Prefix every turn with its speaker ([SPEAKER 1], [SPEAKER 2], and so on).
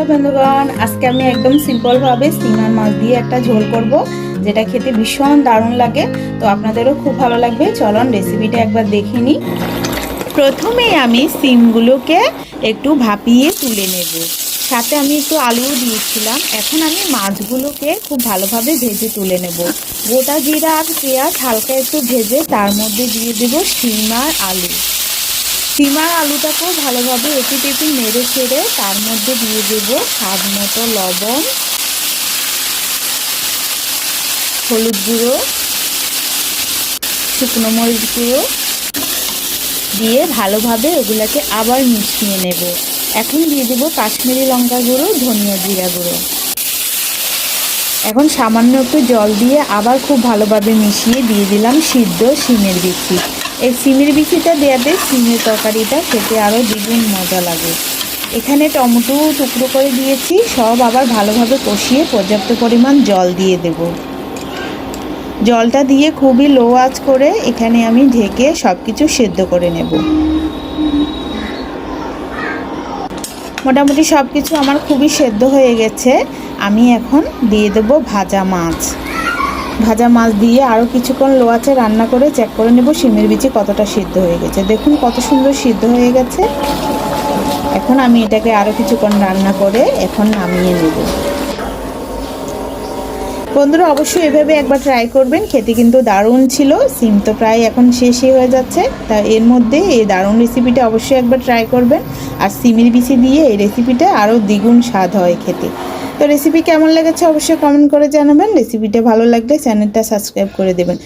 [SPEAKER 1] বন্ধুগণ, আজকে আমি একদম সিম্পল ভাবে শিম আর মাছ দিয়ে একটা ঝোল করব, যেটা খেতে ভীষণ দারুণ লাগে। তো আপনাদেরও খুব ভালো লাগবে। চলুন রেসিপিটা একবার দেখে নিই। প্রথমেই আমি শিমগুলোকে একটু ভাপিয়ে তুলে নেব, সাথে আমি একটু আলুও দিয়েছিলাম। এখন আমি মাছগুলোকে খুব ভালোভাবে ভেজে তুলে নেব। গোটা জিরা আর পেঁয়াজ হালকা একটু ভেজে তার মধ্যে দিয়ে দেব শিম আর আলু। শিম আর আলুটাকেও ভালোভাবে এপিট এপিট নেড়ে ছেড়ে তার মধ্যে দিয়ে দেব স্বাদ মতো লবণ, হলুদ গুঁড়ো, শুকনো মরিচ গুঁড়ো দিয়ে ভালোভাবে ওগুলোকে আবার মিশিয়ে নেব। এখন দিয়ে দেব কাশ্মীরি লঙ্কা গুঁড়ো, ধনিয়া জিরা গুঁড়ো। এখন সামান্য একটু জল দিয়ে আবার খুব ভালোভাবে মিশিয়ে দিয়ে দিলাম সিদ্ধ শিমের বিচি। এই শিমের বিচিটা দেওয়াতে শিমের তরকারিটা খেতে আরও দ্বিগুণ মজা লাগে। এখানে টমেটো টুকরো করে দিয়েছি, সব আবার ভালোভাবে কষিয়ে পর্যাপ্ত পরিমাণ জল দিয়ে দেব। জলটা দিয়ে খুবই লো আঁচ করে এখানে আমি ঢেকে সব কিছু সেদ্ধ করে নেব। মোটামুটি সব কিছু আমার খুবই সেদ্ধ হয়ে গেছে। আমি এখন দিয়ে দেব ভাজা মাছ। ভাজা মাছ দিয়ে আরও কিছুক্ষণ লো আঁচে রান্না করে চেক করে নেব শিমের বিচি কতটা সিদ্ধ হয়ে গেছে। দেখুন কত সুন্দর সিদ্ধ হয়ে গেছে। এখন আমি এটাকে আরও কিছুক্ষণ রান্না করে এখন নামিয়ে নেব। বন্ধুরা অবশ্যই এভাবে একবার ট্রাই করবেন, খেতে কিন্তু দারুণ ছিল। সিম তো প্রায় এখন শেষই হয়ে যাচ্ছে, তা এর মধ্যে এই দারুণ রেসিপিটা অবশ্যই একবার ট্রাই করবেন। আর সিমের বিচি দিয়ে এই রেসিপিটা আরও দ্বিগুণ স্বাদ হয় খেতে। তো রেসিপি কেমন লেগেছে অবশ্যই কমেন্ট করে জানাবেন। রেসিপিটা ভালো লাগলে চ্যানেলটা সাবস্ক্রাইব করে দেবেন।